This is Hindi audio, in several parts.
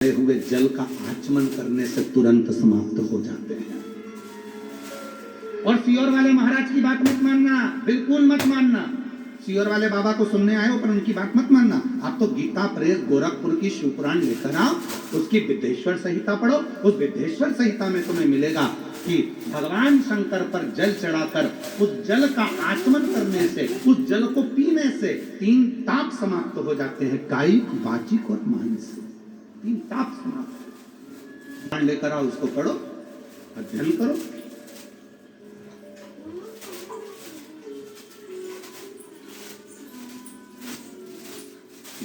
हुए जल का आचमन करने से तुरंत समाप्त हो जाते हैं। और सियोर वाले महाराज की बात मत मानना, बिल्कुल मत मानना। सियोर वाले बाबा को सुनने आए हो पर उनकी बात मत मानना। आप तो गीता प्रेस गोरखपुर की शिवपुराण लेकर आओ, उसकी विद्येश्वर संहिता पढ़ो। उस विद्येश्वर संहिता में तुम्हें मिलेगा कि भगवान शंकर पर जल चढ़ाकर उस जल का आचमन करने से, उस जल को पीने से 3 ताप समाप्त हो जाते हैं, कायिक, वाचिक और मानसिक। 3 ताप समाप्त। लेकर आओ, उसको पढ़ो, अध्ययन करो।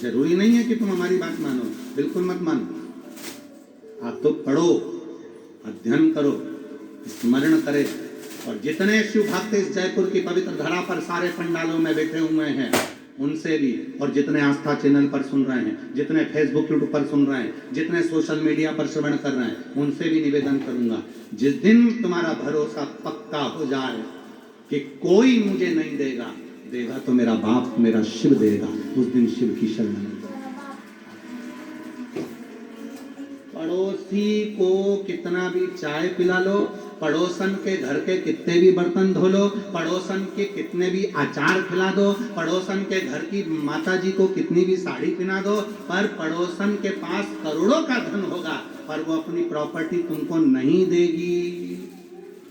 जरूरी नहीं है कि तुम हमारी बात मानो, बिल्कुल मत मानो। आप तो पढ़ो, अध्ययन करो, स्मरण करे। और जितने शिव भक्त इस जयपुर की पवित्र धरा पर सारे पंडालों में बैठे हुए हैं उनसे भी, और जितने आस्था चैनल पर सुन रहे हैं, जितने फेसबुक यूट्यूब पर सुन रहे हैं, जितने सोशल मीडिया पर श्रवण कर रहे हैं, उनसे भी निवेदन करूंगा, जिस दिन तुम्हारा भरोसा पक्का हो जाए कि कोई मुझे नहीं देगा, देगा तो मेरा बाप, मेरा शिव देगा, उस दिन शिव की शरण में। पड़ोसी को कितना भी चाय पिला लो, पड़ोसन के घर के कितने भी बर्तन धो लो, पड़ोसन के कितने भी अचार खिला दो, पड़ोसन के घर की माता जी को कितनी भी साड़ी पहना दो, पर पड़ोसन के पास करोड़ों का धन होगा पर वो अपनी प्रॉपर्टी तुमको नहीं देगी।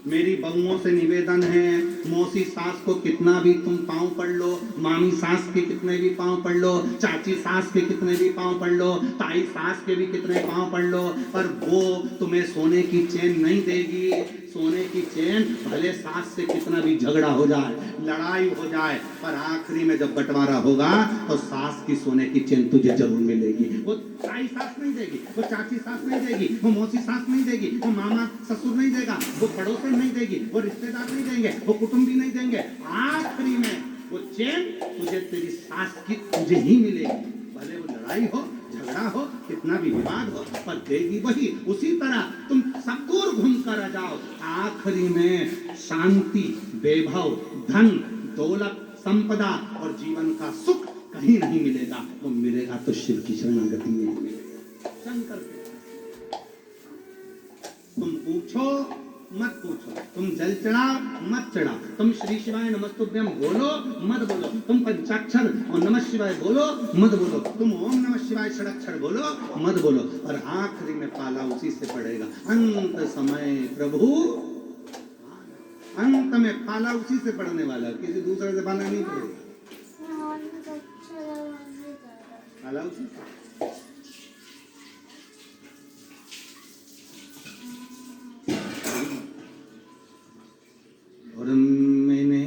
मेरी बहुओं से निवेदन है, मौसी सास को कितना भी तुम पांव पड़ लो, मामी सास के कितने भी पांव पड़ लो, चाची सास के कितने भी पांव पड़ लो, ताई सास के भी कितने पांव पड़ लो, पर वो तुम्हें सोने की चैन नहीं देगी। सोने की चैन भले सास से कितना भी झगड़ा हो जाए, लड़ाई हो जाए, पर आखिरी में जब बंटवारा होगा तो सास की सोने की चैन तुझे जरूर मिलेगी। वो ताई सास नहीं देगी, वो चाची सास नहीं देगी, वो मौसी सास नहीं देगी, वो मामा ससुर नहीं देगा, वो पड़ोसन नहीं देगी, वो रिश्तेदार नहीं देंगे, वो कुटुंबी नहीं देंगे। आखिरी में वो चैन तुझे तेरी सास की तुझे ही मिलेगी। भले वो लड़ाई हो, झगड़ा हो, कितना भी विवाद हो, पर देगी वही। उसी तरह तुम सब दूर घूम कर आ जाओ, आखिरी में शांति, वैभव, धन, दौलत, संपदा और जीवन का सुख कहीं नहीं मिलेगा। वो मिलेगा तो शिव की शरणागति में मिलेगा, शंकर के। तुम पूछो मत पूछो, तुम जल चढ़ाओ मत चढ़ाओ, तुम श्री शिवाय नमस्तुभ्यम बोलो मत बोलो, तुम पंचाक्षर और नमः शिवाय बोलो मत बोलो, तुम ओम नमः शिवाय षडक्षर बोलो मत बोलो, और आखिरी में पाला उसी से पड़ेगा। अंत समय प्रभु, अंत में पाला उसी से पड़ने वाला, किसी दूसरे से पाला नहीं पड़ेगा, पाला उसी से। और मैंने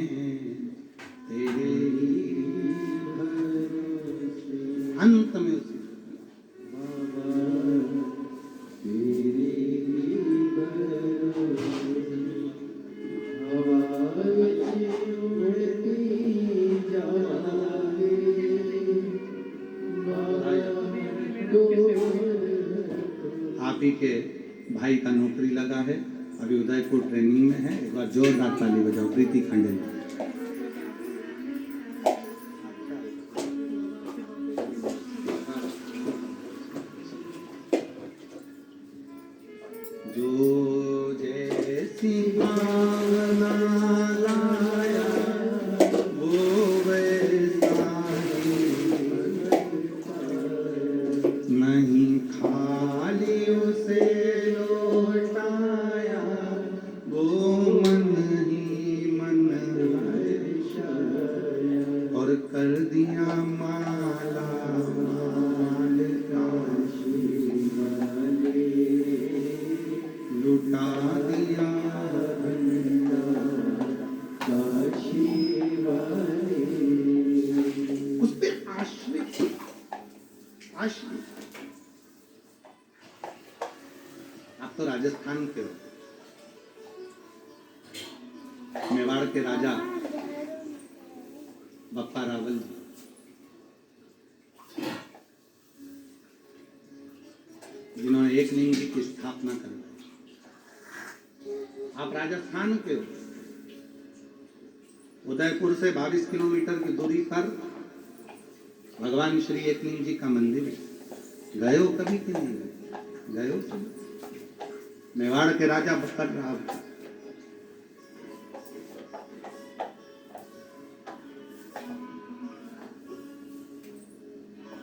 तेरे अंत में उसी आप ही के भाई का नौकरी लगा है, अभी उदयपुर ट्रेनिंग में है। एक बार जोरदार ताली बजाओ प्रीति खंडे। जो जैसी भावना लाया वो वैसा नहीं, खाली उसे लौटाया वो मन ही मन और कर दिया माला माल काशी वाले, लुटा दिया काशी वाले। उस पे आश्रित आश्रित। आप तो राजस्थान के हो, मेवाड़ के राजा बप्पा रावल जी, जिन्होंने एक लिंग की स्थापना करवाई। आप राजस्थान के हो, उदयपुर से 22 किलोमीटर की दूरी पर भगवान श्री एकलिंग जी का मंदिर है। गए हो कभी कि नहीं? गए हो मेवाड़ के राजा कर रहा।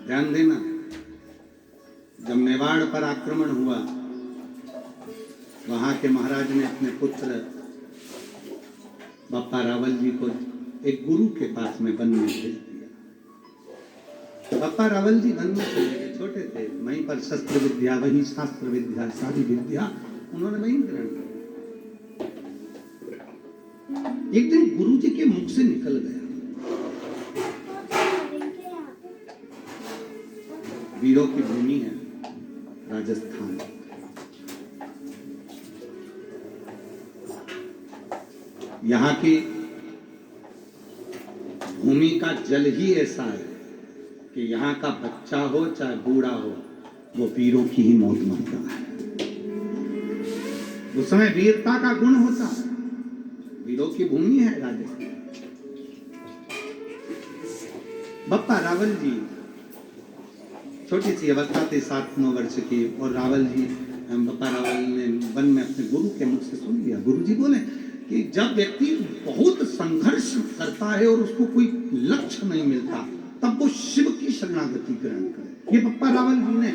ध्यान देना, जब मेवाड़ पर आक्रमण हुआ, वहां के महाराज ने अपने पुत्र बप्पा रावल जी को एक गुरु के पास में वन में भेज दिया। तो बप्पा रावल जी वन में चले गए, छोटे थे, वहीं पर शस्त्र विद्या, वहीं शास्त्र विद्या, सारी विद्या उन्होंने वहीं ग्रहण की। एक दिन गुरु जी के मुख से निकल गया, वीरों की भूमि है राजस्थान, यहाँ की भूमि का जल ही ऐसा है कि यहाँ का बच्चा हो चाहे बूढ़ा हो, वो वीरों की ही मौत मरता है। उस समय वीरता का गुण होता है, वीरों की भूमि है राजस्थान। बप्पा रावल जी छोटी सी अवस्था थी, 7-9 वर्ष की, और रावल जी, बप्पा रावल ने वन में अपने गुरु के मुख से सुन लिया। गुरु जी बोले कि जब व्यक्ति बहुत संघर्ष करता है और उसको कोई लक्ष्य नहीं मिलता, तब वो शिव की शरणागति ग्रहण करे। ये बप्पा रावल जी ने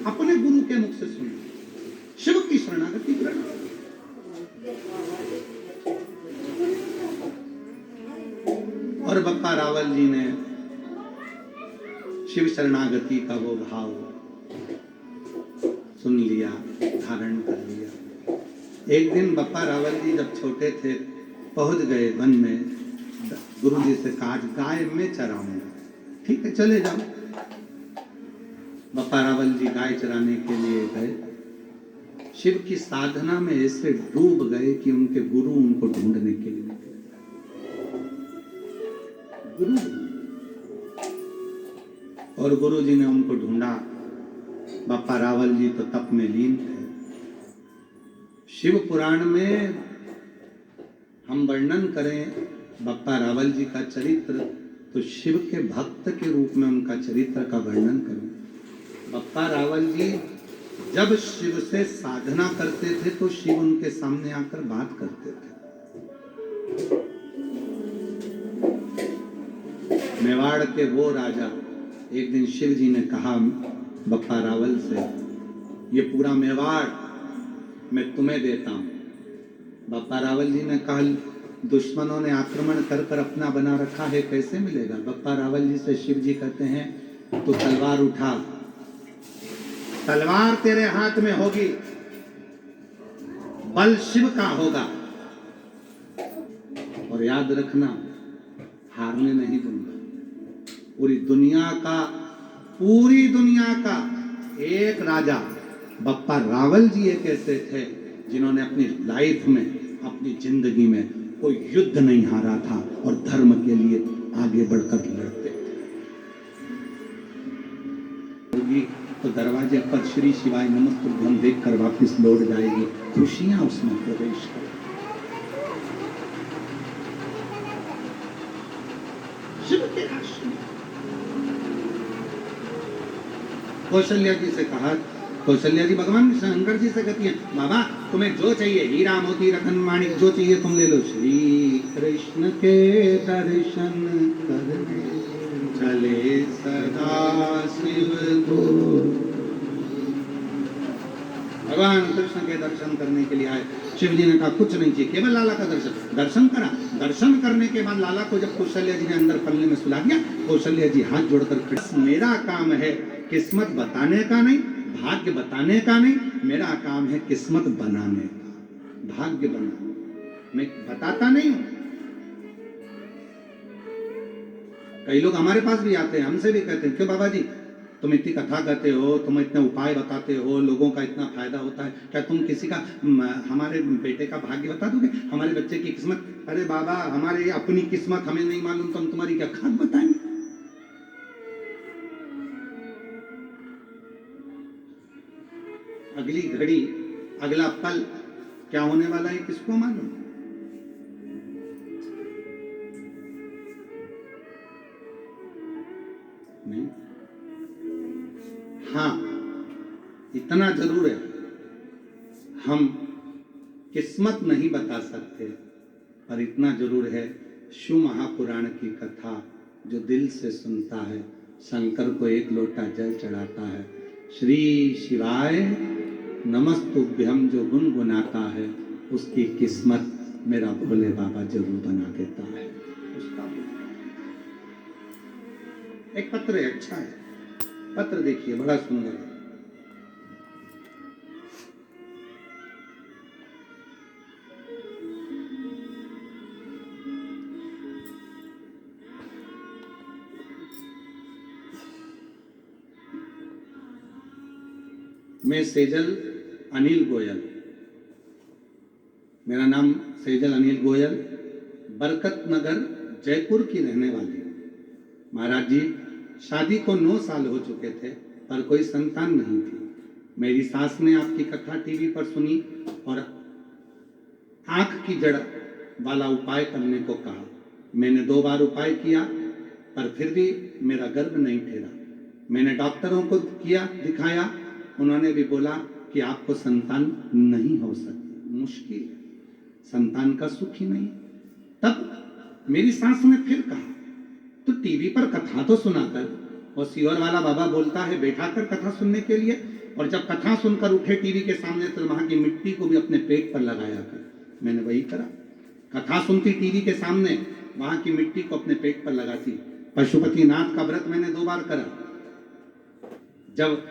अपने गुरु के मुख से सुना, शिव की शरणागति ग्रहण करे। और बप्पा रावल जी ने शिव शरणागति का वो भाव सुन लिया, धारण कर लिया। एक दिन बप्पा रावल जी जब छोटे थे, पहुंच गए वन में, गुरु जी से कहा गाय में चराऊंगा। ठीक है, चले जाओ। बप्पा रावल जी गाय चराने के लिए गए, शिव की साधना में ऐसे डूब गए कि उनके गुरु उनको ढूंढने के लिए निकले। गुरु और गुरु जी ने उनको ढूंढा। बप्पा रावल जी तो तप में लीन थे। शिव पुराण में हम वर्णन करें बप्पा रावल जी का चरित्र, तो शिव के भक्त के रूप में उनका चरित्र का वर्णन करें। बप्पा रावल जी जब शिव से साधना करते थे तो शिव उनके सामने आकर बात करते थे। मेवाड़ के वो राजा, एक दिन शिव जी ने कहा बप्पा रावल से, ये पूरा मेवाड़ मैं तुम्हें देता हूं। बप्पा रावल जी ने कहा दुश्मनों ने आक्रमण कर कर अपना बना रखा है, कैसे मिलेगा। बप्पा रावल जी से शिव जी कहते हैं तो तलवार उठा, तलवार तेरे हाथ में होगी, बल शिव का होगा, और याद रखना हारने नहीं दूंगा। पूरी दुनिया का एक राजा बप्पा रावल जी एक ऐसे थे जिन्होंने अपनी लाइफ में, अपनी जिंदगी में कोई युद्ध नहीं हारा था और धर्म के लिए आगे बढ़कर लड़ते थे। तो दरवाजे पर श्री शिवाय नमस्तुभ्यं देखकर वापस लौट जाएगी, खुशियां उसमें प्रवेश कर। शिव के आश्रम कौशल्या जी से कहा, कौशल्या जी भगवान शंकर जी से कहती है, बाबा तुम्हें जो चाहिए, हीरा मोती रतन माणिक जो चाहिए तुम ले लो। श्री कृष्ण के दर्शन करने चले सदा शिव को। भगवान कृष्ण के दर्शन करने के लिए आए। शिव जी ने कहा कुछ नहीं चाहिए, केवल लाला का दर्शन। दर्शन करा, दर्शन करने के बाद लाला को जब कौशल्या जी ने अंदर पल्ले में सुला दिया, कौशल्या जी हाथ जोड़कर खड़ी, मेरा काम है किस्मत बताने का नहीं, भाग्य बताने का नहीं, मेरा काम है किस्मत बनाने का, भाग्य बनाना। मैं बताता नहीं हूं। कई लोग हमारे पास भी आते हैं, हमसे भी कहते हैं क्यों बाबा जी तुम इतनी कथा कहते हो, तुम इतने उपाय बताते हो, लोगों का इतना फायदा होता है, क्या तुम किसी का, हमारे बेटे का भाग्य बता दोगे, हमारे बच्चे की किस्मत। अरे बाबा हमारी अपनी किस्मत हमें नहीं मालूम तो हम तुम्हारी क्या खाद बताएंगे। अगली घड़ी, अगला पल क्या होने वाला है किसको मालूम। नहीं, हाँ इतना जरूर है, हम किस्मत नहीं बता सकते, पर इतना जरूर है, शिव महापुराण की कथा जो दिल से सुनता है, शंकर को एक लोटा जल चढ़ाता है, श्री शिवाय नमस्तुभ्यम जो गुनगुनाता है, उसकी किस्मत मेरा भोले बाबा जरूर बना देता है। उसका एक पत्र है, अच्छा है, पत्र देखिए, बड़ा सुंदर है। मैं सेजल अनिल गोयल, मेरा नाम सेजल अनिल गोयल, बरकत नगर जयपुर की रहने वाली हूँ। महाराज जी, शादी को 9 साल हो चुके थे, पर कोई संतान नहीं थी। मेरी सास ने आपकी कथा टीवी पर सुनी और आंख की जड़ वाला उपाय करने को कहा। मैंने 2 बार उपाय किया, पर फिर भी मेरा गर्भ नहीं ठहरा। मैंने डॉक्टरों को किया, दिखाया, उन्होंने भी बोला कि आपको संतान नहीं हो सकती, मुश्किल है, संतान का सुख ही नहीं। तब मेरी सास ने फिर कहा, तो टीवी पर कथा तो सुना कर, और सीवर वाला बाबा बोलता है बैठा कर कथा सुनने के लिए, और जब कथा सुनकर उठे टीवी के सामने तो वहां की मिट्टी को भी अपने पेट पर लगाया कर। मैंने वही करा, कथा सुनती टीवी के सामने, वहां की मिट्टी को अपने पेट पर लगाती। पशुपतिनाथ का व्रत मैंने 2 बार करा। जब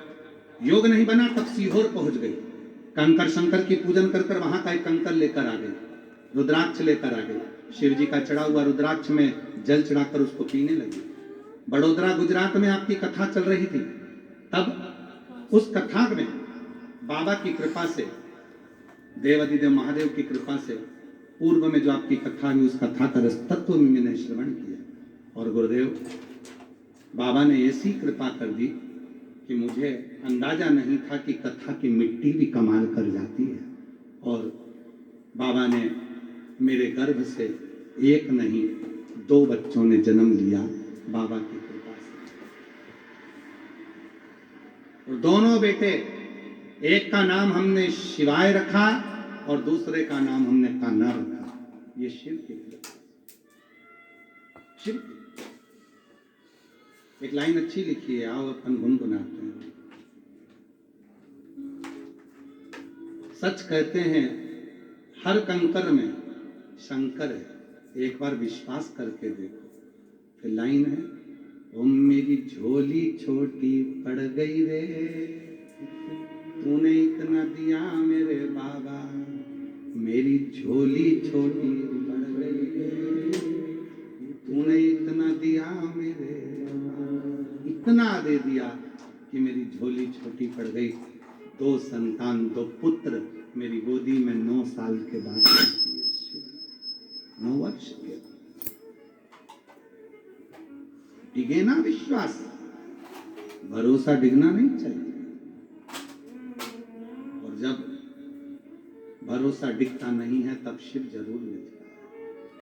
योग नहीं बना तब सीहोर पहुंच गई, कंकर शंकर की पूजन कर कर वहां का एक कंकर लेकर आ गई, रुद्राक्ष लेकर आ गई, शिव जी का चढ़ा हुआ रुद्राक्ष में जल चढ़ाकर उसको पीने लगी। बड़ोदरा गुजरात में आपकी कथा चल रही थी, तब उस कथा में बाबा की कृपा से, देवाधिदेव महादेव की कृपा से, पूर्व में जो आपकी कथा हुई उस कथा का तत्व में मैंने श्रवण किया, और गुरुदेव बाबा ने ऐसी कृपा कर दी कि मुझे अंदाजा नहीं था कि कथा की मिट्टी भी कमाल कर जाती है। और बाबा ने मेरे गर्भ से 1 नहीं 2 बच्चों ने जन्म लिया बाबा की कृपा से। और दोनों बेटे, एक का नाम हमने शिवाय रखा और दूसरे का नाम हमने कान्हा रखा। ये शिव की कृपा, शिव की। एक लाइन अच्छी लिखी है, आओ अपन गुनगुनाते हैं। सच कहते हैं हर कंकर में शंकर है, एक बार विश्वास करके देखो। फिर लाइन है, ओ मेरी झोली छोटी पड़ गई रे, तूने इतना दिया मेरे बाबा, मेरी झोली छोटी पड़ गई रे, तूने इतना दिया मेरे, इतना दे दिया कि मेरी झोली छोटी पड़ गई। 2 संतान, 2 पुत्र मेरी गोदी में 9 साल के बाद, 9 वर्ष के। डिगे ना विश्वास, भरोसा डिगना नहीं चाहिए। और जब भरोसा डिगता नहीं है तब शिव जरूर मिलता है।